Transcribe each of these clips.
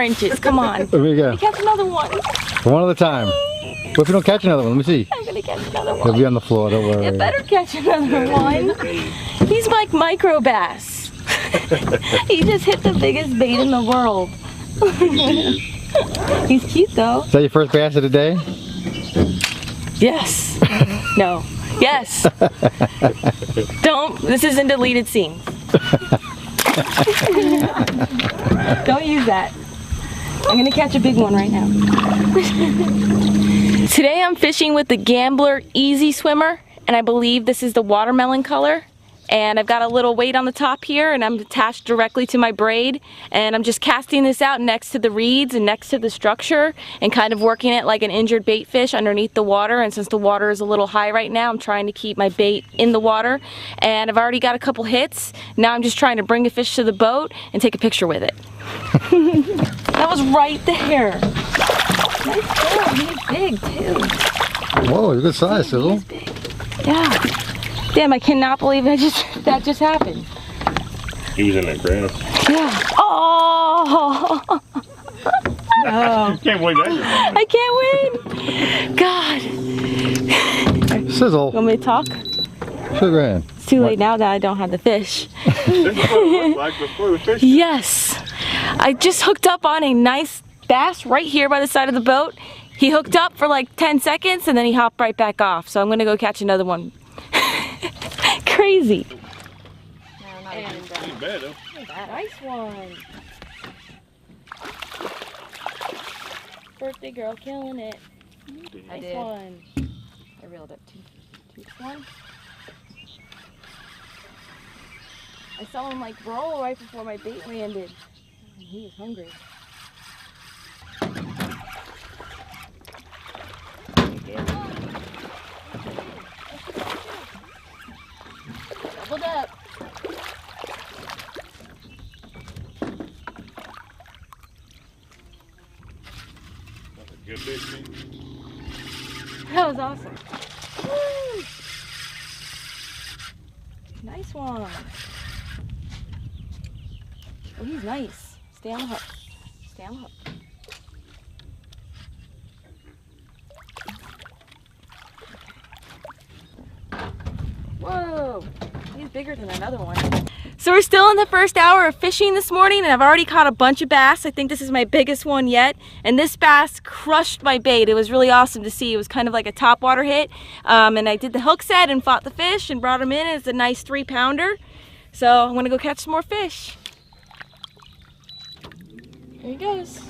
inches. Come on. There we go. Catch another one. One at a time. What if you don't catch another one? Let me see. I'm gonna catch another one. He'll be on the floor, don't worry. You better catch another one. He's like micro bass. He just hit the biggest bait in the world. He's cute though. Is that your first bass of the day? Yes. No. Yes. Don't. This is in deleted scenes. Don't use that. I'm gonna catch a big one right now. Today I'm fishing with the Gambler Easy Swimmer, and I believe this is the watermelon color. And I've got a little weight on the top here, and I'm attached directly to my braid, and I'm just casting this out next to the reeds and next to the structure and kind of working it like an injured bait fish underneath the water. And since the water is a little high right now, I'm trying to keep my bait in the water, and I've already got a couple hits. Now I'm just trying to bring a fish to the boat and take a picture with it. That was right there. Nice one. He's big too. Whoa, you're good size, Sizzle. He's big. Yeah. Damn, I cannot believe that just happened. He was in that grass. Yeah. Oh! No. Can't believe that. I can't win! God. Sizzle. You want me to talk? Sure, go ahead. It's too late now that I don't have the fish. This is what it looked like before the fish. Yes. I just hooked up on a nice bass right here by the side of the boat. He hooked up for like 10 seconds and then he hopped right back off. So I'm gonna go catch another one. Crazy. Ain't bad though. Nice one. Birthday girl killing it. Nice one. I reeled up two. One. I saw him like roll right before my bait landed. He was hungry. Doubled up. That's a good fish. That was awesome. Woo! Nice one. Oh, he's nice. Stay on the hook. Stay on the hook. Whoa! He's bigger than another one. So we're still in the first hour of fishing this morning, and I've already caught a bunch of bass. I think this is my biggest one yet, and this bass crushed my bait. It was really awesome to see. It was kind of like a topwater hit, and I did the hook set and fought the fish and brought him in. It's a nice 3-pounder. So I'm gonna go catch some more fish. Here he goes.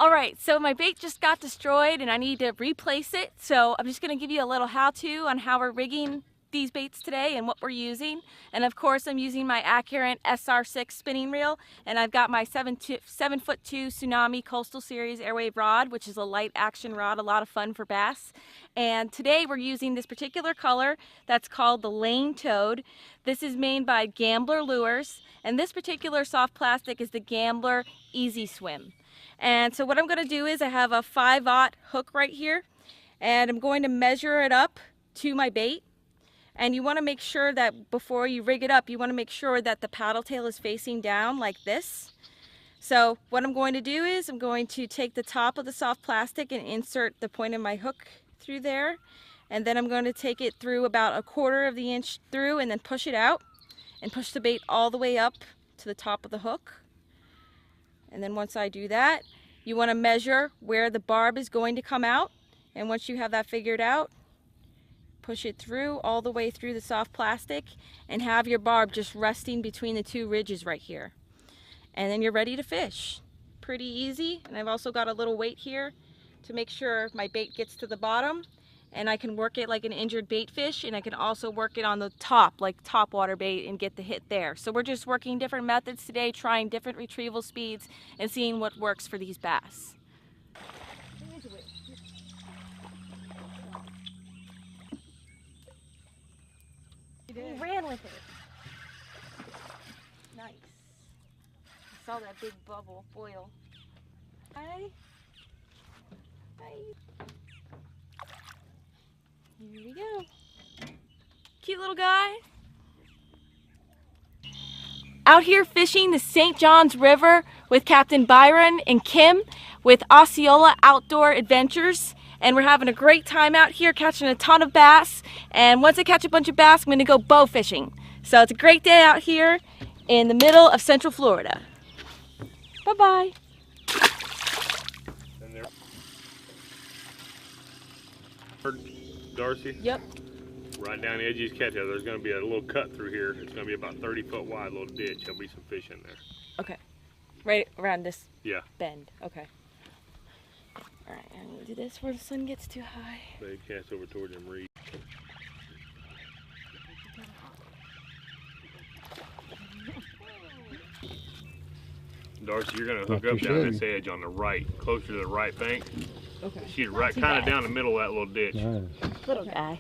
Alright, so my bait just got destroyed and I need to replace it. So I'm just going to give you a little how-to on how we're rigging these baits today and what we're using. And of course I'm using my Accurate SR6 spinning reel, and I've got my 7'2" Tsunami Coastal Series Airwave rod, which is a light action rod, a lot of fun for bass. And today we're using this particular color that's called the Lane Toad. This is made by Gambler Lures, and this particular soft plastic is the Gambler Easy Swim. And so what I'm going to do is I have a 5/0 hook right here, and I'm going to measure it up to my bait. And you want to make sure that before you rig it up, you want to make sure that the paddle tail is facing down like this. So what I'm going to do is I'm going to take the top of the soft plastic and insert the point of my hook through there. And then I'm going to take it through about 1/4 of the inch through and then push it out and push the bait all the way up to the top of the hook. And then once I do that, you want to measure where the barb is going to come out. And once you have that figured out, push it through all the way through the soft plastic and have your barb just resting between the 2 ridges right here. And then you're ready to fish. Pretty easy. And I've also got a little weight here to make sure my bait gets to the bottom, and I can work it like an injured bait fish, and I can also work it on the top, like top water bait, and get the hit there. So we're just working different methods today, trying different retrieval speeds and seeing what works for these bass. He ran with it. saw that big bubble boil. Hi. Hi. Here we go. Cute little guy. Out here fishing the St. Johns River with Captain Byron and Kim with Osceola Outdoor Adventures. And we're having a great time out here catching a ton of bass. And once I catch a bunch of bass, I'm gonna go bow fishing. So it's a great day out here in the middle of Central Florida. Bye-bye. Darcy? Yep. Right down the edge of these cattails, there's going to be a little cut through here. It's going to be about 30 foot wide, little ditch. There'll be some fish in there. Okay. Right around this bend. Okay. All right, I'm gonna do this where the sun gets too high. They cast over toward them reeds. Darcy, you're going to hook up down this edge on the right, closer to the right bank. Okay. Shoot right kind of down the middle of that little ditch. Nice. Little guy.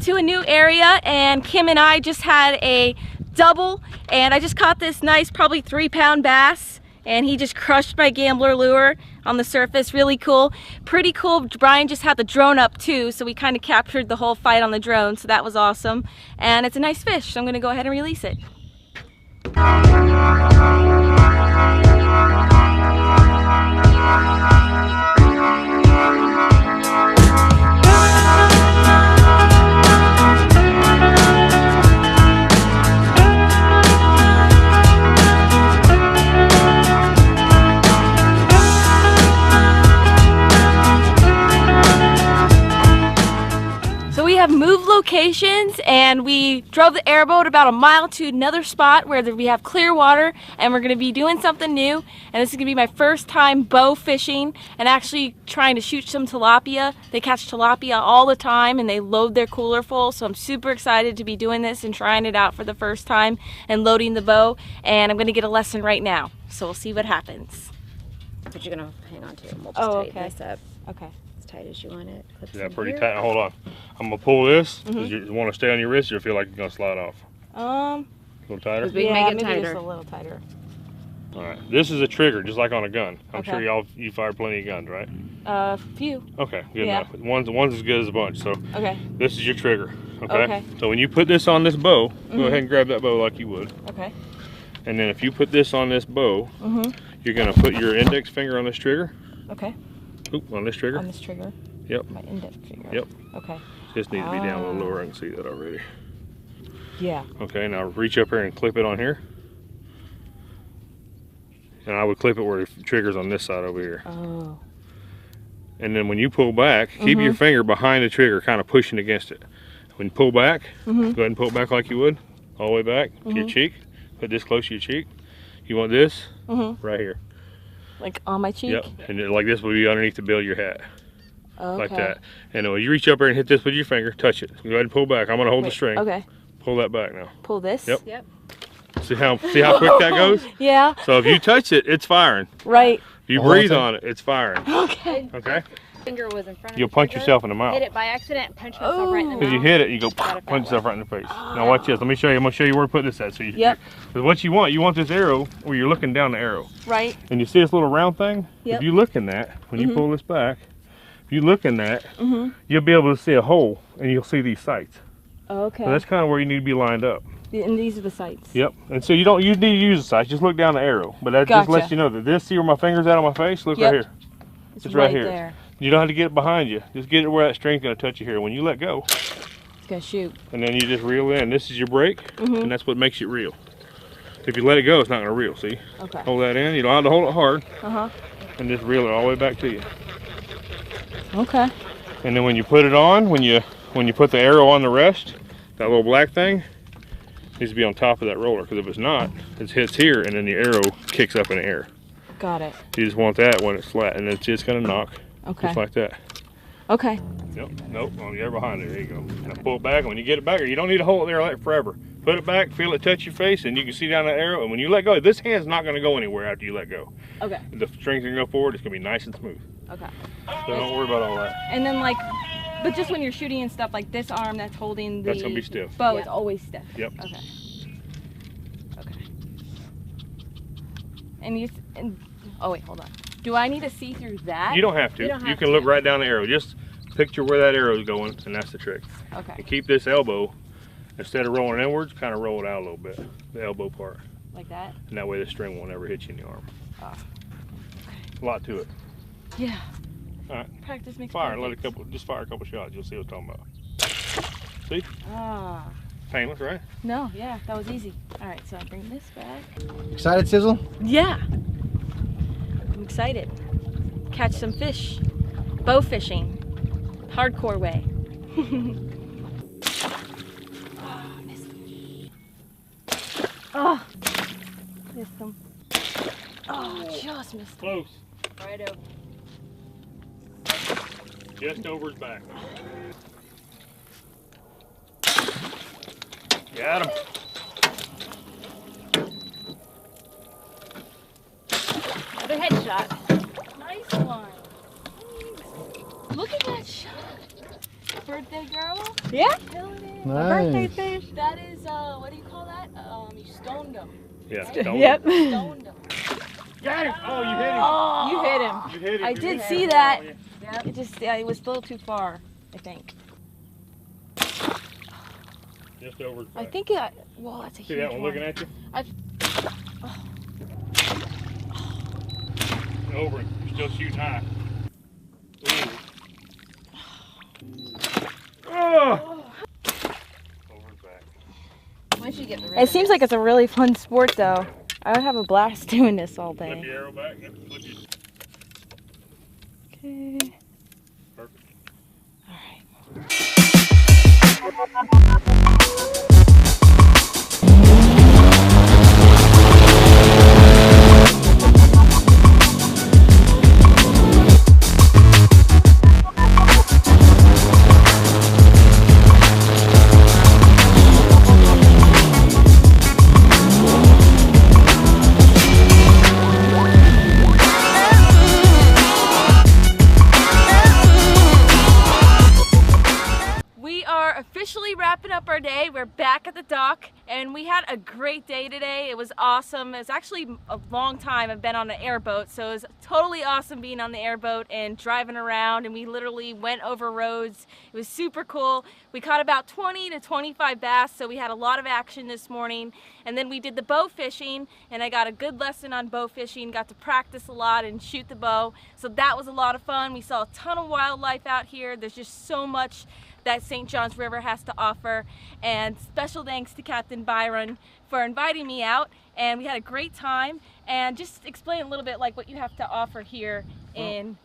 To a new area, and Kim and I just had a double, and I just caught this nice probably 3-pound bass, and he just crushed my gambler lure on the surface. Really cool, pretty cool. Brian just had the drone up too, so we kind of captured the whole fight on the drone, so that was awesome. And it's a nice fish, so I'm gonna go ahead and release it. Have moved locations, and we drove the airboat about a mile to another spot where we have clear water, and we're going to be doing something new. And this is going to be my first time bow fishing and actually trying to shoot some tilapia. They catch tilapia all the time and they load their cooler full, so I'm super excited to be doing this and trying it out for the first time and loading the bow. And I'm going to get a lesson right now, so we'll see what happens. But you're going to hang on to it and we'll just tighten this up. Okay. Tight as you want it. Clips Is that pretty tight? Hold on. I'm going to pull this. Does you want to stay on your wrist, or you feel like you're going to slide off? A little tighter? We can make it tighter. Just a little tighter. All right. This is a trigger, just like on a gun. I'm sure you fired plenty of guns, right? A few. Okay, good enough. One's as good as a bunch. So this is your trigger. Okay. So when you put this on this bow, go ahead and grab that bow like you would. Okay. And then if you put this on this bow, you're going to put your index finger on this trigger. Okay. Oop, on this trigger. On this trigger. Yep. My index finger. Yep. Okay. Just needs to be down a little lower. I can see that already. Yeah. Okay, now reach up here and clip it on here. And I would clip it where the trigger's on this side over here. Oh. And then when you pull back, keep your finger behind the trigger, kind of pushing against it. When you pull back, go ahead and pull it back like you would, all the way back to your cheek. Put this close to your cheek. You want this right here. Like on my cheek? Yep, and then like this will be underneath the bill of your hat. Okay. Like that. And when you reach up there and hit this with your finger, touch it. Go ahead and pull back. I'm gonna hold the string. Okay. Pull that back now. Pull this? Yep. Yep. See how quick that goes? Yeah. So if you touch it, it's firing. Right. If you breathe on it, it's firing. Okay. Okay? Finger was in front of You'll punch yourself in the mouth. Hit it by accident and punch myself right in the mouth. Because you hit it, you go punch yourself right in the face. Now watch this. Let me show you. I'm gonna show you where to put this at. So you, because what you want this arrow where you're looking down the arrow. Right. And you see this little round thing? Yep. If you look in that, when you pull this back, if you look in that, you'll be able to see a hole and you'll see these sights. Okay. So that's kind of where you need to be lined up. And these are the sights. Yep. And so you need to use the sights. Just look down the arrow. But that just lets you know that this. See where my finger's at on my face? Look right here. It's right here. There. You don't have to get it behind you. Just get it where that string's going to touch you here. When you let go, it's going to shoot. And then you just reel in. This is your brake, and that's what makes it reel. If you let it go, it's not going to reel, see? Okay. Hold that in. You don't have to hold it hard. And just reel it all the way back to you. Okay. And then when you put it on, when you put the arrow on the rest, that little black thing needs to be on top of that roller, because if it's not, it hits here and then the arrow kicks up in the air. Got it. You just want that when it's flat, and it's just gonna knock. Okay. Just like that. Okay. Nope. Oh, you're behind it. There you go. Now pull it back, and when you get it back, you don't need to hold it there like forever. Put it back, feel it touch your face, and you can see down that arrow. And when you let go, this hand's not gonna go anywhere after you let go. Okay. The string's gonna go forward. It's gonna be nice and smooth. Okay. So don't worry about all that. And then like, but just when you're shooting and stuff, like this arm that's holding the That's gonna be stiff. bow is always stiff. Yep. Okay. Okay. And oh wait, hold on. Do I need to see through that? You don't have to. You can look right down the arrow. Just picture where that arrow is going, and that's the trick. Okay. And keep this elbow, instead of rolling inwards, kind of roll it out a little bit, the elbow part. Like that? And that way the string won't ever hit you in the arm. Okay. A lot to it. Yeah. All right. Practice makes Fire. perfect. Just fire a couple shots. You'll see what I'm talking about. See? Ah. Painless, right? No, yeah, that was easy. All right, so I bring this back. Excited, Sizzle? Yeah. I'm excited. Catch some fish. Bow fishing. Hardcore way. Oh, missed him. Oh, missed him. Oh, just missed him. Close. Right over. Just over his back. Got him. Another headshot. Nice one. Look at that shot. Birthday girl? Yeah. Killing it. Nice. fish. That is, what do you call that? You stoned him. Yeah. Yep. Stoned him. Got him. Oh, you hit him. Oh, You hit him. You hit him. I You did hit see him. that. Yep. It just, yeah, it was a little too far, I think. Just over his back. I think well, that's a See huge that one looking at you? Over it. You're still shooting high. Ooh. Oh. Over his back. Once you get the It seems like it's a really fun sport, though. I would have a blast doing this all Flip day. your arrow back. Yep. Flip your... Okay. Perfect. All right. We are officially wrapping up our day. We're back at the dock and we had a great day today. It was awesome. It was actually a long time I've been on an airboat, so it was totally awesome being on the airboat and driving around, and we literally went over roads. It was super cool. We caught about 20 to 25 bass, so we had a lot of action this morning. And then we did the bow fishing, and I got a good lesson on bow fishing, got to practice a lot and shoot the bow. So that was a lot of fun. We saw a ton of wildlife out here. There's just so much that St. Johns River has to offer, and special thanks to Captain Byron for inviting me out, and we had a great time. And just explain a little bit like what you have to offer here in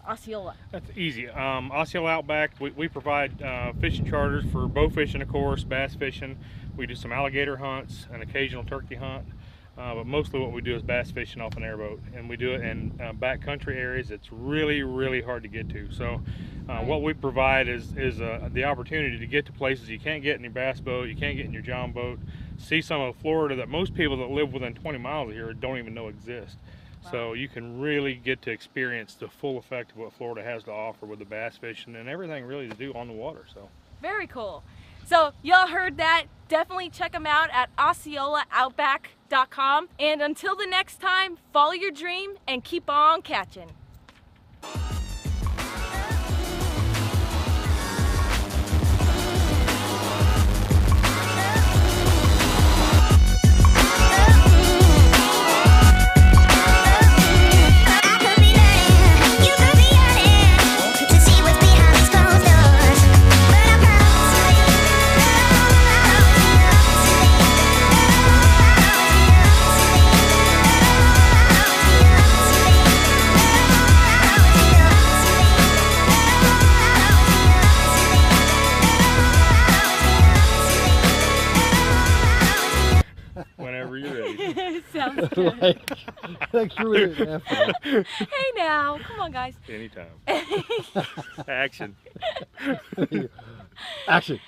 Osceola. That's easy. Osceola Outback, we provide fishing charters for bow fishing, of course, bass fishing. We do some alligator hunts, an occasional turkey hunt. But mostly what we do is bass fishing off an airboat, and we do it in backcountry areas. It's really, really hard to get to. So what we provide is the opportunity to get to places you can't get in your bass boat, you can't get in your john boat, see some of Florida that most people that live within 20 miles of here don't even know exist. Wow. So you can really get to experience the full effect of what Florida has to offer with the bass fishing and everything really to do on the water. So very cool. So y'all heard that. Definitely check them out at OsceolaOutback.com. And until the next time, follow your dream and keep on catching. Sounds good. like threw it after. Hey now, come on guys. Anytime. Action. Action.